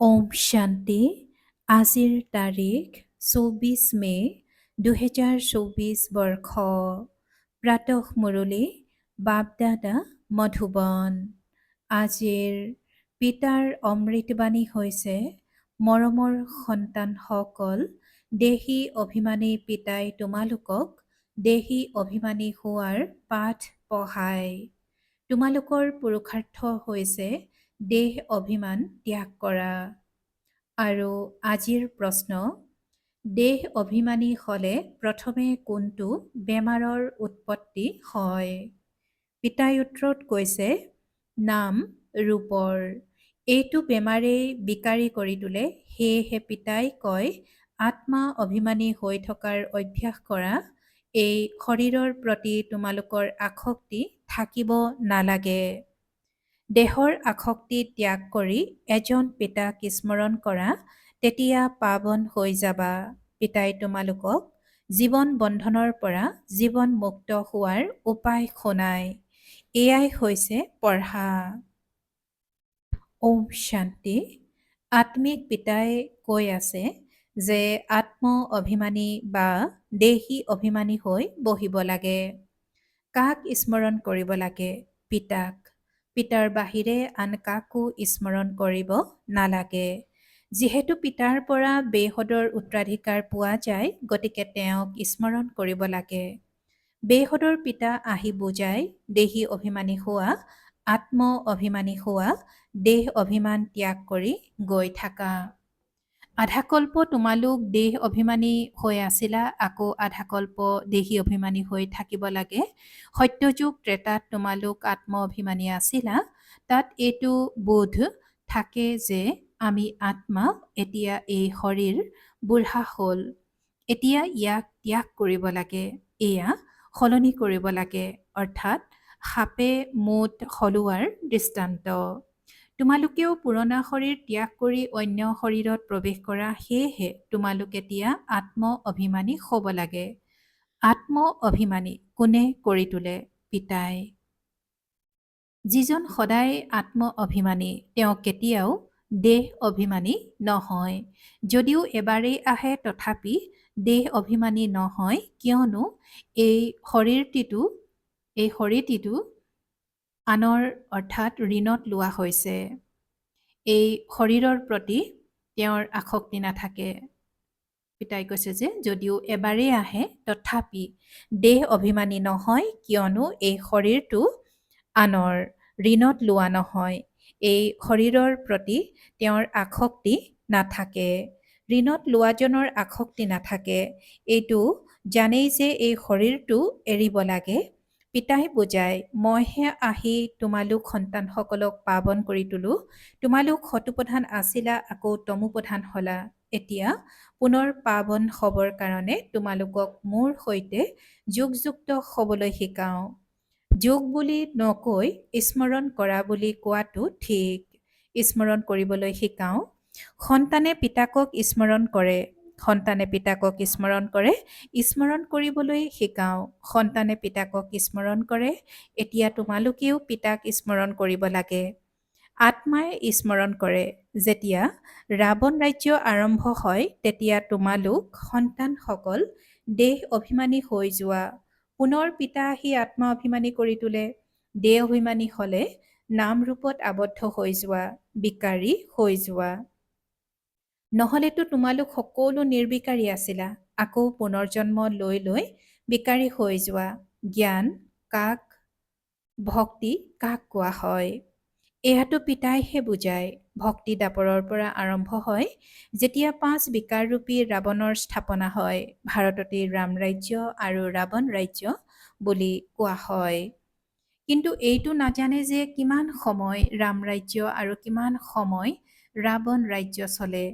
ওম শান্তি। আজিৰ তাৰিখ 24 মে 2024 বৰ্ষ। প্ৰাতঃ মুৰলী বাপদাদা মধুবন। আজিৰ পিতাৰ অমৃতবাণী হৈছে, মৰমৰ সন্তানসকল, দেহী অভিমানী পিতাই তোমালোকক দেহী অভিমানী হোৱাৰ পাঠ পঢ়ায়। তোমালোকৰ পুৰুষাৰ্থ হৈছে দেহ অভিমান ত্যাগ কৰা। আৰু আজিৰ প্ৰশ্ন, দেহ অভিমানী হ'লে প্ৰথমে কোনটো বেমাৰৰ উৎপত্তি হয়? পিতাই উত্তৰত কৈছে, নাম ৰূপৰ। এইটো বেমাৰেই বিকাৰী কৰি তোলে। সেয়েহে পিতাই কয়, আত্মা অভিমানী হৈ থকাৰ অভ্যাস কৰা। এই শৰীৰৰ প্ৰতি তোমালোকৰ আসক্তি থাকিব নালাগে। দেহৰ আসক্তি ত্যাগ কৰি এজন পিতাক স্মৰণ কৰা, তেতিয়া পাৱন হৈ যাবা। পিতাই তোমালোকক জীৱন বন্ধনৰ পৰা জীৱন মুক্ত হোৱাৰ উপায় শুনায়। এয়াই হৈছে পঢ়া। ওম শান্তি। আত্মিক পিতাই কৈ আছে যে আত্ম অভিমানী বা দেহী অভিমানী হৈ বহিব লাগে। কাক স্মৰণ কৰিব লাগে? পিতাক। পিতাৰ বাহিৰে আন কাকো স্মৰণ কৰিব নালাগে। যিহেতু পিতাৰ পৰা বেহদৰ উত্তৰাধিকাৰ পোৱা যায়, গতিকে তেওঁক স্মৰণ কৰিব লাগে। বেহদৰ পিতা আহি বুজায়, দেহী অভিমানী হোৱা, আত্ম অভিমানী হোৱা, দেহ অভিমান ত্যাগ কৰি গৈ থাকা। আধাকল্প তোমালোক দেহ অভিমানী হৈ আছিলা, আকৌ আধাকল্প দেহী অভিমানী হৈ থাকিব লাগে। সত্যযুগ ত্ৰেতাত তোমালোক আত্ম অভিমানী আছিলা। তাত এইটো বোধ থাকে যে আমি আত্মা, এতিয়া এই শৰীৰ বুঢ়া হ'ল, এতিয়া ইয়াক ত্যাগ কৰিব লাগে, এয়া সলনি কৰিব লাগে, অৰ্থাৎ সাপে মুঠ সলোৱাৰ দৃষ্টান্ত। তোমালোকেও পুৰণা শৰীৰ ত্যাগ কৰি অন্য শৰীৰত প্ৰৱেশ কৰা, সেয়েহে তোমালোক এতিয়া আত্ম অভিমানী হ'ব লাগে। আত্ম অভিমানী কোনে কৰি তোলে? পিতাই। যিজন সদায় আত্ম অভিমানী, তেওঁ কেতিয়াও দেহ অভিমানী নহয়। যদিও এবাৰেই আহে, তথাপি দেহ অভিমানী নহয়, কিয়নো এই শৰীৰটিটো আনৰ অৰ্থাৎ ঋণত লোৱা হৈছে। এই শৰীৰৰ প্ৰতি তেওঁৰ আসক্তি নাথাকে। পিতাই কৈছে যে যদিও এবাৰেই আহে, তথাপি দেহ অভিমানী নহয়, কিয়নো এই শৰীৰটো আনৰ ঋণত লোৱা নহয়। এই শৰীৰৰ প্ৰতি তেওঁৰ আসক্তি নাথাকে। ঋণত লোৱাজনৰ আসক্তি নাথাকে। এইটো জানেই যে এই শৰীৰটো এৰিব লাগে। পিতাই বুজায়, মইহে আহি তোমালোক সন্তানসকলক পাৱন কৰি তোলো। তোমালোক সতোপ্ৰধান আছিলা, আকৌ তমোপ্ৰধান হলা। এতিয়া পুনৰ পাৱন হ'বৰ কাৰণে তোমালোকক মোৰ সৈতে যোগযুক্ত হ'বলৈ শিকাওঁ। যোগ বুলি নকৈ স্মৰণ কৰা বুলি কোৱাটো ঠিক। স্মৰণ কৰিবলৈ শিকাওঁ। সন্তানে পিতাকক স্মৰণ কৰে। সন্তানে পিতাকক স্মৰণ কৰে। স্মৰণ কৰিবলৈ শিকাওঁ। সন্তানে পিতাকক স্মৰণ কৰে। এতিয়া তোমালোকেও পিতাক স্মৰণ কৰিব লাগে। আত্মাই স্মৰণ কৰে। যেতিয়া ৰাৱণ ৰাজ্য আৰম্ভ হয়, তেতিয়া তোমালোক সন্তানসকল দেহ অভিমানী হৈ যোৱা। পুনৰ পিতা আহি আত্মা অভিমানী কৰি তোলে। দেহ অভিমানী হ'লে নাম ৰূপত আবদ্ধ হৈ যোৱা, বিকাৰী হৈ যোৱা। নহ'লেতো তোমালোক সকলো নিৰ্বিকাৰী আছিলা। আকৌ পুনৰ্জন্ম লৈ লৈ বিকাৰী হৈ যোৱা। জ্ঞান কাক, ভক্তি কাক কোৱা হয়? এয়াতো পিতাইহে বুজায়। ভক্তি দাপৰৰ পৰা আৰম্ভ হয়, যেতিয়া 5 বিকাৰৰূপী ৰাৱণৰ স্থাপনা হয়। ভাৰততেই ৰাম ৰাজ্য আৰু ৰাৱণ ৰাজ্য বুলি কোৱা হয়। কিন্তু এইটো নাজানে যে কিমান সময় ৰাম ৰাজ্য আৰু কিমান সময় ৰাৱণ ৰাজ্য চলে।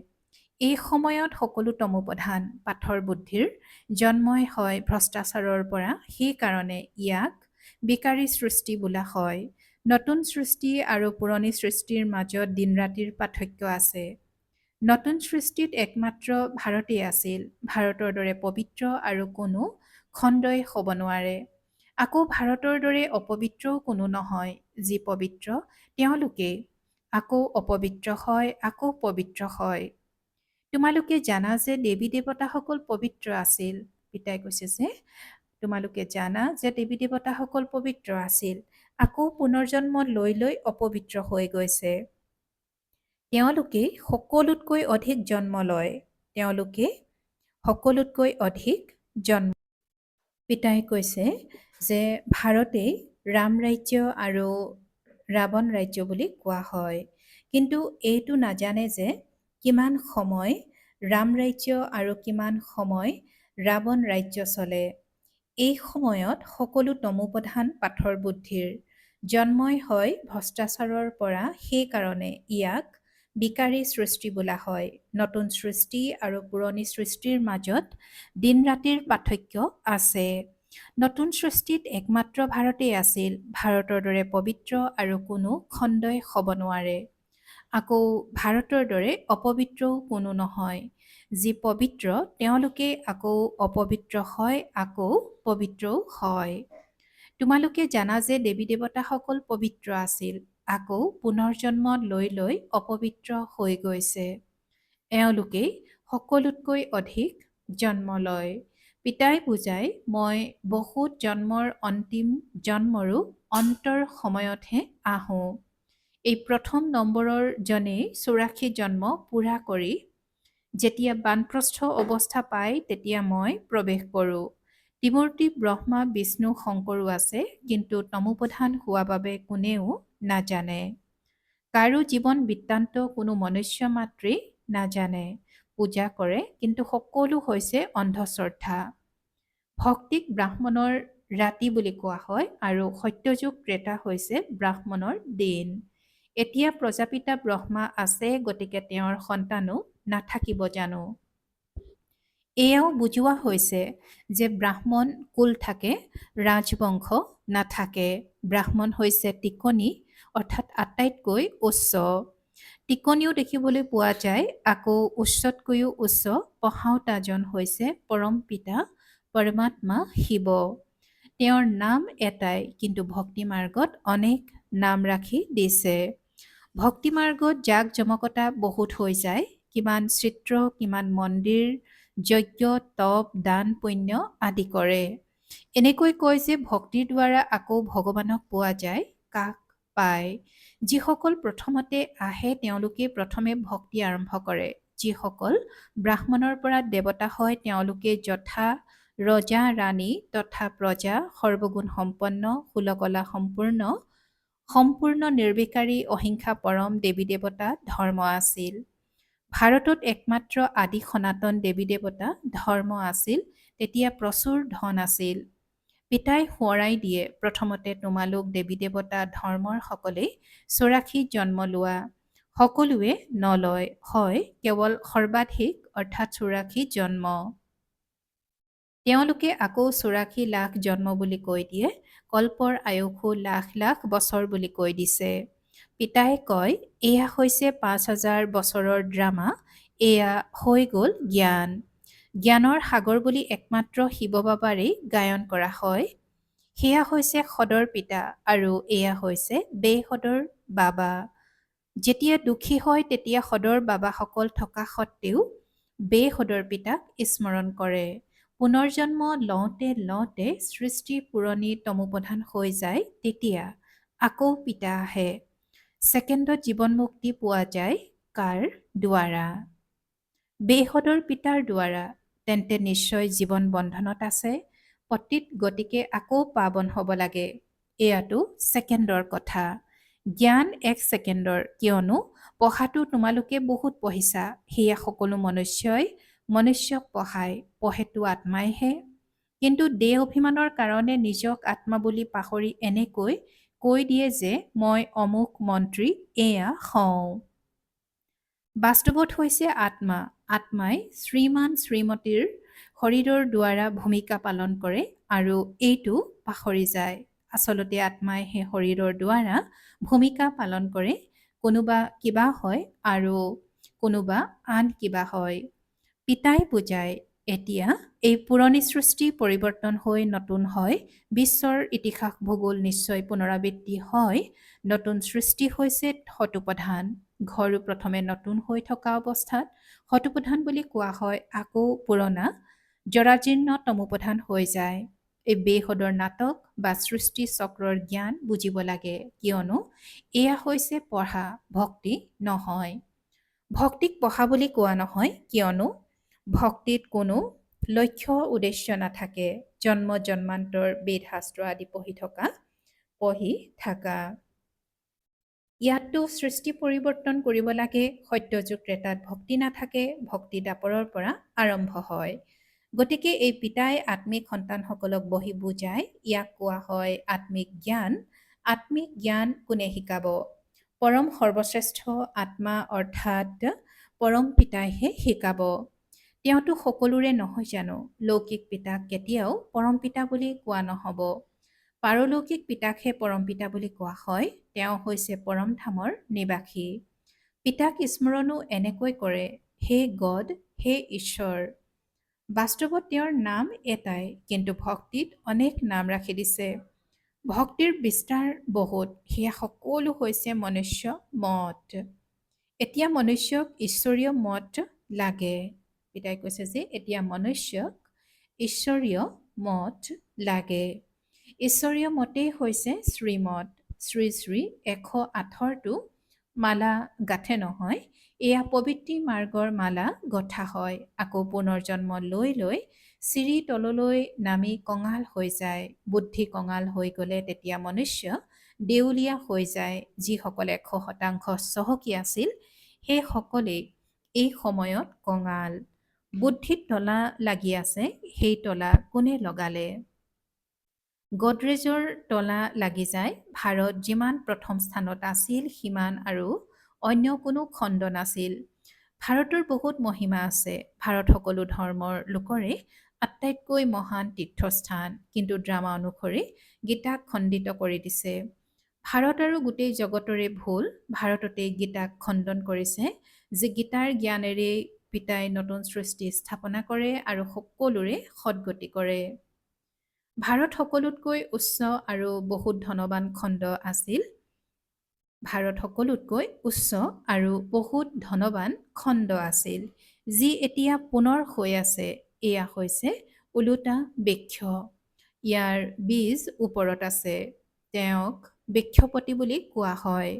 এই সময়ত সকলো তমোপ্ৰধান পাথৰ বুদ্ধিৰ জন্মই হয় ভ্ৰষ্টাচাৰৰ পৰা। সেইকাৰণে ইয়াক বিকাৰী সৃষ্টি বোলা হয়। নতুন সৃষ্টি আৰু পুৰণি সৃষ্টিৰ মাজত দিন ৰাতিৰ পাৰ্থক্য আছে। নতুন সৃষ্টিত একমাত্ৰ ভাৰতেই আছিল। ভাৰতৰ দৰে পবিত্ৰ আৰু কোনো খণ্ডই হ'ব নোৱাৰে। আকৌ ভাৰতৰ দৰে অপবিত্ৰও কোনো নহয়। যি পবিত্ৰ তেওঁলোকেই। আকৌ অপবিত্ৰ হয়, আকৌ পবিত্ৰ হয়। তোমালোকে জানা যে দেৱী দেৱতাসকল পবিত্ৰ আছিল। পিতাই কৈছে যে তোমালোকে জানা যে দেৱী দেৱতাসকল পবিত্ৰ আছিল, আকৌ পুনৰ্জন্ম লৈ লৈ অপবিত্ৰ হৈ গৈছে। তেওঁলোকে সকলোতকৈ অধিক জন্ম লয়। তেওঁলোকে সকলোতকৈ অধিক জন্ম। পিতাই কৈছে যে ভাৰতেই ৰাম ৰাজ্য আৰু ৰাৱণ ৰাজ্য বুলি কোৱা হয়। কিন্তু এইটো নাজানে যে কিমান সময় ৰাম ৰাজ্য আৰু কিমান সময় ৰাৱণ ৰাজ্য চলে। এই সময়ত সকলো তমোপ্ৰধান পাথৰ বুদ্ধিৰ জন্মই হয় ভ্ৰষ্টাচাৰৰ পৰা। সেইকাৰণে ইয়াক বিকাৰী সৃষ্টি বোলা হয়। নতুন সৃষ্টি আৰু পুৰণি সৃষ্টিৰ মাজত দিন ৰাতিৰ পাৰ্থক্য আছে। নতুন সৃষ্টিত একমাত্ৰ ভাৰতেই আছিল। ভাৰতৰ দৰে পবিত্ৰ আৰু কোনো খণ্ডই হ'ব নোৱাৰে। আকৌ ভাৰতৰ দৰে অপবিত্ৰও কোনো নহয়। যি পবিত্ৰ তেওঁলোকে আকৌ অপবিত্ৰ হয়, আকৌ পবিত্ৰও হয়। তোমালোকে জানা যে দেৱী দেৱতাসকল পবিত্ৰ আছিল, আকৌ পুনৰ্জন্ম লৈ লৈ অপবিত্ৰ হৈ গৈছে। এওঁলোকেই সকলোতকৈ অধিক জন্ম লয়। পিতাই বুজাই, মই বহুত জন্মৰ অন্তিম জন্মৰো অন্তৰ সময়তহে আহোঁ। এই প্ৰথম নম্বৰৰ জনেই 84 জন্ম পূৰা কৰি যেতিয়া বানপ্ৰস্থ অৱস্থা পায় তেতিয়া মই প্ৰৱেশ কৰোঁ। ত্ৰিমূৰ্তি ব্ৰহ্মা বিষ্ণু শংকৰো আছে, কিন্তু তমোপ্ৰধান হোৱা বাবে কোনেও নাজানে। কাৰো জীৱন বৃত্তান্ত কোনো মনুষ্য মাতৃ নাজানে। পূজা কৰে, কিন্তু সকলো হৈছে অন্ধশ্ৰদ্ধা। ভক্তিক ব্ৰাহ্মণৰ ৰাতি বুলি কোৱা হয় আৰু সত্যযুগ ত্ৰেতা হৈছে ব্ৰাহ্মণৰ দিন। এতিয়া প্ৰজাপিতা ব্ৰহ্মা আছে, গতিকে তেওঁৰ সন্তানো নাথাকিব জানো? এয়াও বুজোৱা হৈছে যে ব্ৰাহ্মণ কুল থাকে, ৰাজবংশ নাথাকে। ব্ৰাহ্মণ হৈছে টিকনি, অৰ্থাৎ আটাইতকৈ উচ্চ। টিকনিও দেখিবলৈ পোৱা যায়। আকৌ উচ্চতকৈও উচ্চ পঢ়াওতাজন হৈছে পৰম পিতা পৰমাত্মা শিৱ। তেওঁৰ নাম এটাই, কিন্তু ভক্তি মাৰ্গত অনেক নাম ৰাখি দিছে। ভক্তি মাৰ্গত জাক জমকতা বহুত হৈ যায়। কিমান চিত্ৰ, কিমান মন্দিৰ, যজ্ঞ, তপ, দান, পুণ্য আদি কৰে। এনেকৈ কয় যে ভক্তিৰ দ্বাৰা আকৌ ভগৱানক পোৱা যায়। কাক পায়? যিসকল প্ৰথমতে আহে তেওঁলোকে প্ৰথমে ভক্তি আৰম্ভ কৰে। যিসকল ব্ৰাহ্মণৰ পৰা দেৱতা হয় তেওঁলোকে যথা ৰজা ৰাণী তথা প্ৰজা, সৰ্বগুণ সম্পন্ন, ষোলকলা সম্পূৰ্ণ, সম্পূৰ্ণ নিৰ্বিকাৰী, অহিংসা পৰম দেৱী দেৱতা ধৰ্ম আছিল। ভাৰতত একমাত্ৰ আদি সনাতন দেৱী দেৱতা ধৰ্ম আছিল। তেতিয়া প্ৰচুৰ ধন আছিল। পিতাই সোঁৱৰাই দিয়ে, প্ৰথমতে তোমালোক দেৱী দেৱতা ধৰ্মৰ সকলেই 84 জন্ম লোৱা। সকলোৱে নলয়, হয় কেৱল সৰ্বাধিক অৰ্থাৎ 84 জন্ম। তেওঁলোকে আকৌ 84 লাখ জন্ম বুলি কৈ দিয়ে। কল্পৰ আয়ুসো লাখ লাখ বছৰ বুলি কৈ দিছে। পিতাই কয়, এয়া হৈছে 5000 বছৰৰ ড্ৰামা। এয়া হৈ গ'ল জ্ঞান। জ্ঞানৰ সাগৰ বুলি একমাত্ৰ শিৱ বাবাৰেই গায়ন কৰা হয়। সেয়া হৈছে সদৰ পিতা আৰু এয়া হৈছে বেসদৰ বাবা। যেতিয়া দুখী হয় তেতিয়া সদৰ বাবাসকল থকা সত্ত্বেও বেসদৰ পিতাক স্মৰণ কৰে। পুনৰ্জন্ম লওঁতে লওঁতে সৃষ্টি পুৰণি তমোপ্ৰধান হৈ যায়, তেতিয়া আকৌ পিতা আহে। ছেকেণ্ডত জীৱন মুক্তি পোৱা যায় কাৰ দ্বাৰা? বেসদৰ পিতাৰ দ্বাৰা। তেন্তে নিশ্চয় জীৱন বন্ধনত আছে। পতিত গতিকে আকৌ পাৱন হ'ব লাগে। এয়াতো ছেকেণ্ডৰ কথা। জ্ঞান 1 ছেকেণ্ডৰ, কিয়নো পঢ়াটো তোমালোকে বহুত পঢ়িছা। সেয়া সকলো মনুষ্যই মনুষ্যক পঢ়ায়, পঢ়েতো আত্মাইহে। কিন্তু দেহ অভিমানৰ কাৰণে নিজক আত্মা বুলি পাহৰি এনেকৈ কৈ দিয়ে যে মই অমুক মন্ত্ৰী, এয়া হওঁ। বাস্তৱত হৈছে আত্মা। আত্মাই শ্ৰীমান শ্ৰীমতীৰ শৰীৰৰ দ্বাৰা ভূমিকা পালন কৰে আৰু এইটো পাহৰি যায়। আচলতে আত্মাই সেই শৰীৰৰ দ্বাৰা ভূমিকা পালন কৰে। কোনোবা কিবা হয় আৰু কোনোবা আন কিবা হয়। পিতাই বুজায়, এতিয়া এই পুৰণি সৃষ্টি পৰিৱৰ্তন হৈ নতুন হয়, বিশ্বৰ ইতিহাস ভূগোল নিশ্চয় পুনৰাবৃত্তি হয়, নতুন সৃষ্টি হৈছে শতোপধান। ঘৰো প্ৰথমে নতুন হৈ থকা অৱস্থাত শতোপধান বুলি কোৱা হয়, আকৌ পুৰণা জৰাজীৰ্ণ তমোপধান হৈ যায়। এই বেহদৰ নাটক বা সৃষ্টি চক্ৰৰ জ্ঞান বুজিব লাগে, কিয়নো এয়া হৈছে পঢ়া, ভক্তি নহয়। ভক্তিক পঢ়া বুলি কোৱা নহয়, কিয়নো ভক্তিত কোনো লক্ষ্য উদ্দেশ্য নাথাকে। জন্ম জন্মান্তৰ বেদ শাস্ত্ৰ আদি পঢ়ি থকা। ইয়াততো সৃষ্টি পৰিৱৰ্তন কৰিব লাগে, সত্যযুগ ত্ৰেতাত ভক্তি নাথাকে, ভক্তি দাপৰৰ পৰা আৰম্ভ হয়। গতিকে এই পিতাই আত্মিক সন্তানসকলক বহি বুজায়, ইয়াক কোৱা হয় আত্মিক জ্ঞান। আত্মিক জ্ঞান কোনে শিকাব? পৰম সৰ্বশ্ৰেষ্ঠ আত্মা অৰ্থাৎ পৰম পিতাইহে শিকাব। তেওঁতো সকলোৰে নহয় জানো? লৌকিক পিতাক কেতিয়াও পৰম পিতা বুলি কোৱা নহ'ব। পাৰলৌকিক পিতাকহে পৰম পিতা বুলি কোৱা হয়। তেওঁ হৈছে পৰম ধামৰ নিবাসী। পিতাক স্মৰণো এনেকৈ কৰে, হে গড, হে ঈশ্বৰ। বাস্তৱত তেওঁৰ নাম এটাই, কিন্তু ভক্তিত অনেক নাম ৰাখি দিছে। ভক্তিৰ বিস্তাৰ বহুত, সেয়া সকলো হৈছে মনুষ্য মত। এতিয়া মনুষ্যক ঈশ্বৰীয় মত লাগে। পিতাই কৈছে যে এতিয়া মনুষ্যক ঈশ্বৰীয় মত লাগে। ঈশ্বৰীয় মতেই হৈছে শ্ৰীমত। শ্ৰী শ্ৰী 108টো মালা গাঠে নহয়, এয়া পবিত্ৰী মাৰ্গৰ মালা গঠা হয়। আকৌ পুনৰ্জন্ম লৈ লৈ চিৰি তললৈ নামি কঙাল হৈ যায়। বুদ্ধি কঙাল হৈ গ'লে তেতিয়া মনুষ্য দেউলীয়া হৈ যায়। যিসকল 100% চহকী আছিল, সেইসকলেই এই সময়ত কঙাল। বুদ্ধিত তলা লাগি আছে, সেই তলা কোনে লগালে? গডৰেজৰ তলা লাগি যায়। ভাৰত যিমান প্ৰথম স্থানত আছিল, সিমান আৰু অন্য কোনো খণ্ড নাছিল। ভাৰতৰ বহুত মহিমা আছে। ভাৰত সকলো ধৰ্মৰ লোকৰে আটাইতকৈ মহান তীৰ্থস্থান, কিন্তু ড্ৰামা অনুসৰি গীতাক খণ্ডিত কৰি দিছে। ভাৰত আৰু গোটেই জগতৰে ভুল, ভাৰততেই গীতাক খণ্ডন কৰিছে, যে গীতাৰ জ্ঞানেৰে পিতাই নতুন সৃষ্টি স্থাপনা কৰে আৰু সকলোৰে সদ্গতি কৰে। ভাৰত সকলোতকৈ উচ্চ আৰু বহুত ধনৱান খণ্ড আছিল। ভাৰত সকলোতকৈ উচ্চ আৰু বহুত ধনৱান খণ্ড আছিল, যি এতিয়া পুনৰ হৈ আছে। এয়া হৈছে ওলোটা বৃক্ষ। ইয়াৰ বীজ ওপৰত আছে। তেওঁক বৃক্ষপতি বুলি কোৱা হয়।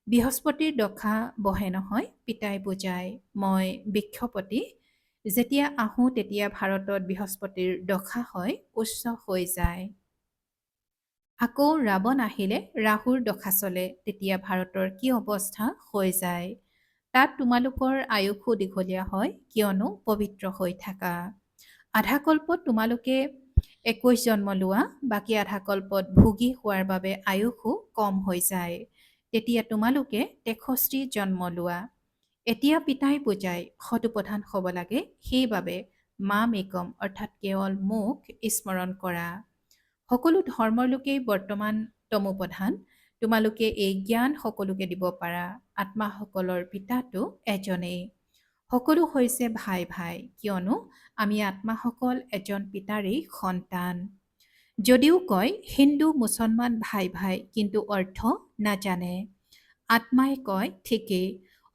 বৃহস্পতিৰ দশা বহে নহয়, পিতাই বুজায়, মই বৃক্ষপতি। যেতিয়া আহোঁ তেতিয়া ভাৰতত বৃহস্পতিৰ দশা হয়, উচ্চ হৈ যায়। আকৌ ৰাৱণ আহিলে ৰাহুৰ দশা চলে, তেতিয়া ভাৰতৰ কি অৱস্থা হৈ যায়। তাত তোমালোকৰ আয়ুসো দীঘলীয়া হয়, কিয়নো পবিত্ৰ হৈ থাকা। আধা কল্পত তোমালোকে 21 জন্ম লোৱা, বাকী আধা কল্পত ভোগী হোৱাৰ বাবে আয়ুসো কম হৈ যায়। তেতিয়া তোমালোকে 63 জন্ম লোৱা। এতিয়া পিতাই বুজাই সদুপধান হ'ব লাগে, সেইবাবে মাম একম অৰ্থাৎ কেৱল মোক স্মৰণ কৰা। সকলো ধৰ্মৰ লোকেই বৰ্তমান তমোপধান। তোমালোকে এই জ্ঞান সকলোকে দিব পাৰা। আত্মাসকলৰ পিতাটো এজনেই। সকলো হৈছে ভাই ভাই, কিয়নো আমি আত্মাসকল এজন পিতাৰেই সন্তান। যদিও কয় হিন্দু মুছলমান ভাই ভাই, কিন্তু অৰ্থ নাজানে। আত্মাই কয় ঠিকেই,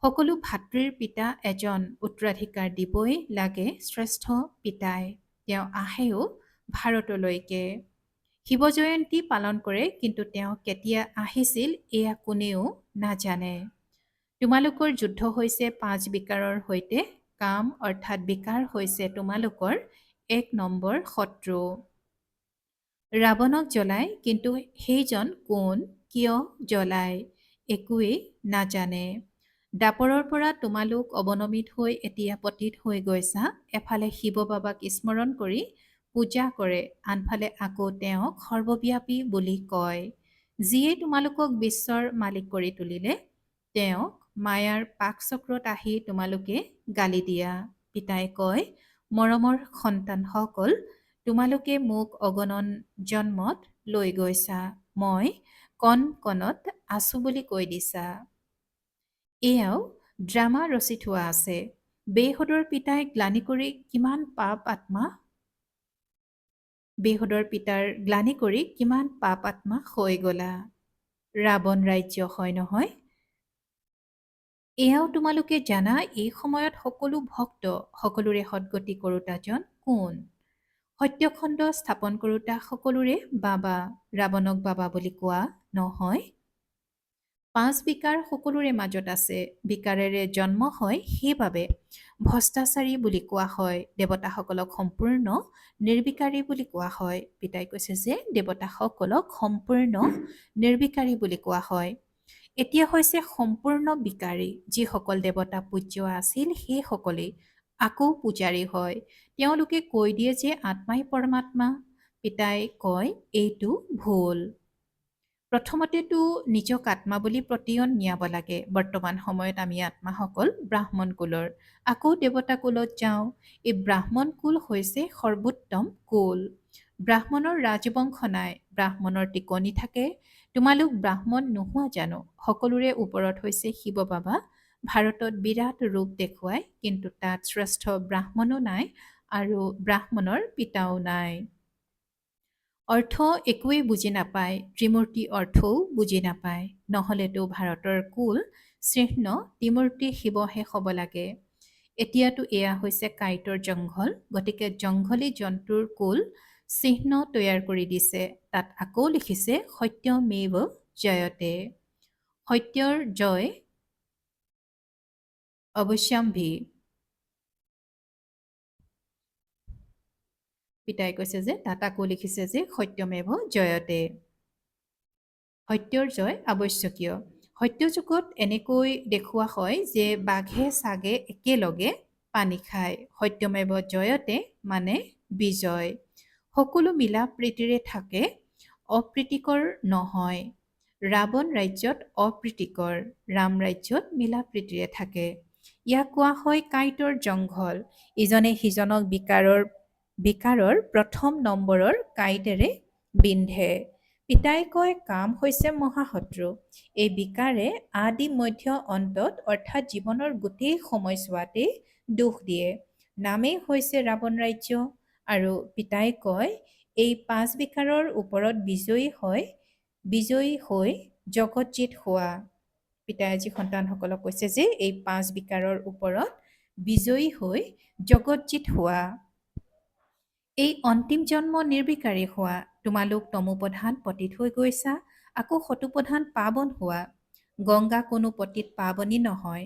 সকলো ভাতৃৰ পিতা এজন, উত্তৰাধিকাৰ দিবই লাগে শ্ৰেষ্ঠ পিতাই। তেওঁ আহেও ভাৰতলৈকে। শিৱ জয়ন্তী পালন কৰে, কিন্তু তেওঁ কেতিয়া আহিছিল এয়া কোনেও নাজানে। তোমালোকৰ যুদ্ধ হৈছে 5 বিকাৰৰ সৈতে। কাম অৰ্থাৎ বিকাৰ হৈছে তোমালোকৰ 1 নম্বৰ শত্ৰু। ৰাৱণক জ্বলায়, কিন্তু সেইজন কোন, কিয় জ্বলায়, একোৱেই নাজানে। দাপৰৰ পৰা তোমালোক অৱনমিত হৈ এতিয়া পতিত হৈ গৈছা। এফালে শিৱ বাবাক স্মৰণ কৰি পূজা কৰে, আনফালে আকৌ তেওঁক সৰ্বব্যাপী বুলি কয়। যিয়ে তোমালোকক বিশ্বৰ মালিক কৰি তুলিলে, তেওঁক মায়াৰ পাকচক্ৰত আহি তোমালোকে গালি দিয়া। পিতাই কয়, মৰমৰ সন্তানসকল, তোমালোকে মোক অগণন জন্মত লৈ গৈছা, মই কণ কণত আছো বুলি কৈ দিছা। এয়াও ড্ৰামা ৰচি থোৱা আছে। বেহদৰ পিতাই গ্লানি কৰি কিমান পাপ আত্মা হৈ গলা। ৰাৱণ ৰাজ্য হয় নহয়? এয়াও তোমালোকে জানা, এই সময়ত সকলো ভক্ত, সকলোৰে সদ্গতি কৰোতাজন কোন? সত্যখণ্ড স্থাপন কৰোতা সকলোৰে বাবা, ৰাৱণক বাবা বুলি কোৱা নহয়। 5 বিকাৰ সকলোৰে মাজত আছে, বিকাৰেৰে জন্ম হয়, সেইবাবে ভ্ৰষ্টাচাৰী বুলি কোৱা হয়। দেৱতাসকলক সম্পূৰ্ণ নিৰ্বিকাৰী বুলি কোৱা হয়। পিতাই কৈছে যে দেৱতাসকলক সম্পূৰ্ণ নিৰ্বিকাৰী বুলি কোৱা হয়। এতিয়া হৈছে সম্পূৰ্ণ বিকাৰী। যিসকল দেৱতা পূজ্য আছিল সেইসকলেই আকৌ পূজাৰী হয়। তেওঁলোকে কৈ দিয়ে যে আত্মাই পৰমাত্মা। পিতাই কয় এইটো ভুল। প্ৰথমতেতো নিজক আত্মা বুলি প্ৰতিয়ন নিয়াব লাগে। বৰ্তমান সময়ত আমি আত্মাসকল ব্ৰাহ্মণ কুলৰ, আকৌ দেৱতা কুলত যাওঁ। এই ব্ৰাহ্মণ কুল হৈছে সৰ্বোত্তম কুল। ব্ৰাহ্মণৰ ৰাজবংশ নাই, ব্ৰাহ্মণৰ টিকনি থাকে। তোমালোক ব্ৰাহ্মণ নোহোৱা জানো? সকলোৰে ওপৰত হৈছে শিৱ বাবা। ভাৰতত বিৰাট ৰূপ দেখুৱায়, কিন্তু তাত শ্ৰেষ্ঠ ব্ৰাহ্মণো নাই আৰু ব্ৰাহ্মণৰ পিতাও নাই। অৰ্থ একোৱেই বুজি নাপায়, ত্ৰিমূৰ্তি অৰ্থও বুজি নাপায়। নহ'লেতো ভাৰতৰ কুল চিহ্ন ত্ৰিমূৰ্তি শিৱহে হ'ব লাগে। এতিয়াতো এয়া হৈছে কাঁইটৰ জংঘল, গতিকে জংঘলী জন্তুৰ কুল চিহ্ন তৈয়াৰ কৰি দিছে। তাত আকৌ লিখিছে সত্যমেৱ জয়তে। সত্যৰ জয় অৱশ্যম্ভি। পিতাই কৈছে যে তাত আকৌ লিখিছে যে সত্যমেৱ জয়তে। সত্যৰ জয় আৱশ্যকীয়। সত্যযুগত এনেকৈ দেখুওৱা হয় যে বাঘে চাগে একেলগে পানী খায়। সত্যমেৱ জয়তে মানে বিজয়। সকলো মিলা প্ৰীতিৰে থাকে, অপ্ৰীতিকৰ নহয়। ৰাৱণ ৰাজ্যত অপ্ৰীতিকৰ, ৰাম ৰাজ্যত মিলা প্ৰীতিৰে থাকে। ইয়াক কোৱা হয় কাঁইটৰ জংঘল। ইজনে সিজনক বিকাৰৰ প্ৰথম নম্বৰৰ কাঁইটেৰে বিন্ধে। পিতাই কয় কাম হৈছে মহাশত্ৰু। এই বিকাৰে আদি মধ্য অন্তত অৰ্থাৎ জীৱনৰ গোটেই সময়ছোৱাতেই দুখ দিয়ে। নামেই হৈছে ৰাৱণ ৰাজ্য। আৰু পিতাই কয় এই 5 বিকাৰৰ ওপৰত বিজয়ী হৈ জগতজিত হোৱা। পিতাই আজি সন্তানসকলক কৈছে যে এই 5 বিকাৰৰ ওপৰত বিজয়ী হৈ জগতজিত হোৱা। এই অন্তিম জন্ম নিৰ্বিকাৰী হোৱা। তোমালোক তমোপ্ৰধান পতিত হৈ গৈছা, আকৌ সতোপ্ৰধান পাৱন হোৱা। গংগা কোনো পতিত পাৱনী নহয়।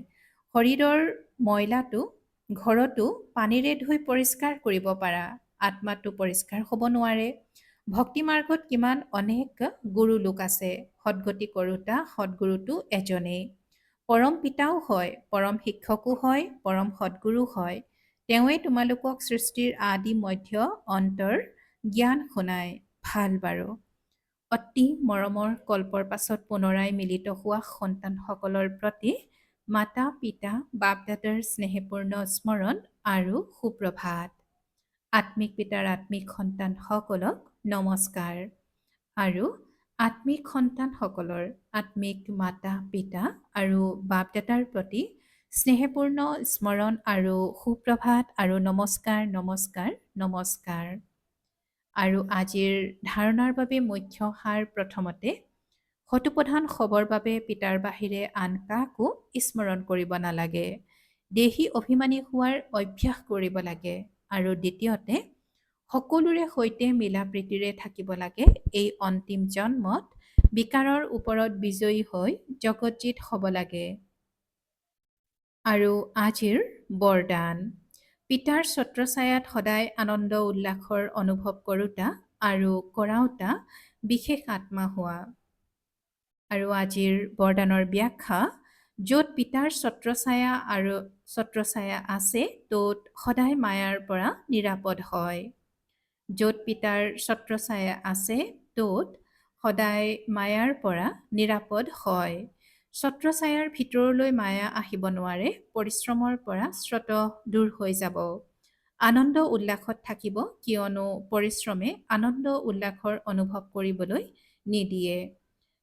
শৰীৰৰ ময়লাটো ঘৰতো পানীৰে ধুই পৰিষ্কাৰ কৰিব পাৰা, আত্মাটো পৰিষ্কাৰ হ'ব নোৱাৰে। ভক্তি মাৰ্গত কিমান অনেক গুৰু লোক আছে, সদ্গতি কৰোতা সদ্গুৰুটো এজনেই। পৰম পিতাও হয়, পৰম শিক্ষকো হয়, পৰম সদ্গুৰু হয়। তেওঁৱে তোমালোকক সৃষ্টিৰ আদি মধ্য অন্তৰ জ্ঞান শুনায়। ভাল বাৰু। অতি মৰমৰ কল্পৰ পাছত পুনৰাই মিলিত হোৱা সন্তানসকলৰ প্ৰতি মাতা পিতা বাপ দাদাৰ স্নেহপূৰ্ণ স্মৰণ আৰু সুপ্ৰভাত। আত্মিক পিতাৰ আত্মিক সন্তানসকলক নমস্কাৰ আৰু আত্মিক সন্তানসকলৰ আত্মিক মাতা পিতা আৰু বাপ দাদাৰ প্ৰতি স্নেহপূৰ্ণ স্মৰণ আৰু সুপ্ৰভাত আৰু নমস্কাৰ নমস্কাৰ নমস্কাৰ। আৰু আজিৰ ধাৰণাৰ বাবে মুখ্য সাৰ প্ৰথমতে সতোপ্ৰধান হ'বৰ বাবে পিতাৰ বাহিৰে আন কাকো স্মৰণ কৰিব নালাগে। দেহী অভিমানী হোৱাৰ অভ্যাস কৰিব লাগে। আৰু দ্বিতীয়তে সকলোৰে সৈতে মিলা প্ৰীতিৰে থাকিব লাগে। এই অন্তিম জন্মত বিকাৰৰ ওপৰত বিজয়ী হৈ জগতজিত হ'ব লাগে। আৰু আজিৰ বৰদান। পিতাৰ ছত্ৰছায়াত সদায় আনন্দ উল্লাসৰ অনুভৱ কৰোঁতা আৰু কৰাওঁতা বিশেষ আত্মা হোৱা। আৰু আজিৰ বৰদানৰ ব্যাখ্যা। য'ত পিতাৰ ছত্ৰছায়া আছে ত'ত সদায় মায়াৰ পৰা নিৰাপদ হয়। য'ত পিতাৰ ছত্ৰছায়া আছে ত'ত সদায় মায়াৰ পৰা নিৰাপদ হয়। ছত্ৰছায়াৰ ভিতৰলৈ মায়া আহিব নোৱাৰে, পৰিশ্ৰমৰ পৰা স্ৰোত দূৰ হৈ যাব। আনন্দ উল্লাসত থাকিব, কিয়নো পৰিশ্ৰমে আনন্দ উল্লাসৰ অনুভৱ কৰিবলৈ নিদিয়ে।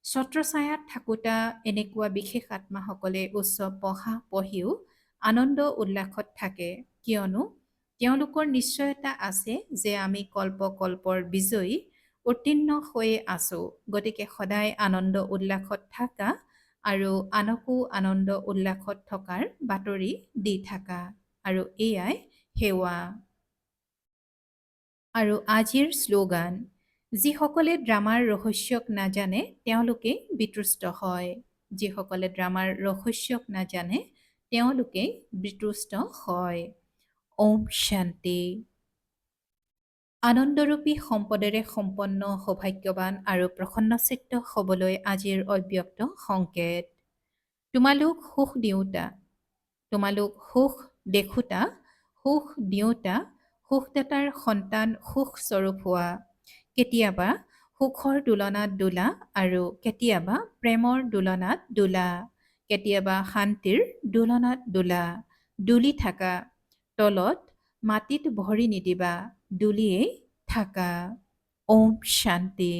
ছত্ৰছায়াত থাকোঁতা এনেকুৱা বিশেষ আত্মাসকলে উচ্চ পঢ়িও আনন্দ উল্লাসত থাকে, কিয়নো তেওঁলোকৰ নিশ্চয়তা আছে যে আমি কল্পৰ বিজয়ী উত্তীৰ্ণ হৈয়ে আছোঁ। গতিকে সদায় আনন্দ উল্লাসত থাকা আৰু আনকো আনন্দ উল্লাসত থকাৰ বাতৰি দি থাকা, আৰু এয়াই সেৱা। আৰু আজিৰ শ্লোগান, যিসকলে ড্ৰামাৰ ৰহস্যক নাজানে তেওঁলোকেই বিতৃষ্ট হয়। যিসকলে ড্ৰামাৰ ৰহস্যক নাজানে তেওঁলোকেই বিতৃষ্ট হয়। ওম শান্তি। আনন্দৰূপী সম্পদেৰে সম্পন্ন সৌভাগ্যৱান আৰু প্ৰসন্নচিত্ত হ'বলৈ আজিৰ অব্যক্ত সংকেত। তোমালোক সুখ দিওঁতা, তোমালোক সুখ দেখোঁতা, সুখ দিওঁতা, সুখদাতাৰ সন্তান সুখস্বৰূপ হোৱা। কেতিয়াবা সুখৰ দোলনাত দোলা আৰু কেতিয়াবা প্ৰেমৰ দোলনাত দোলা, কেতিয়াবা শান্তিৰ দোলনাত দোলা। দুলি থাকা, তলত মাটিত ভৰি নিদিবা, দুলিয়েই থাকা। ওম শান্তি।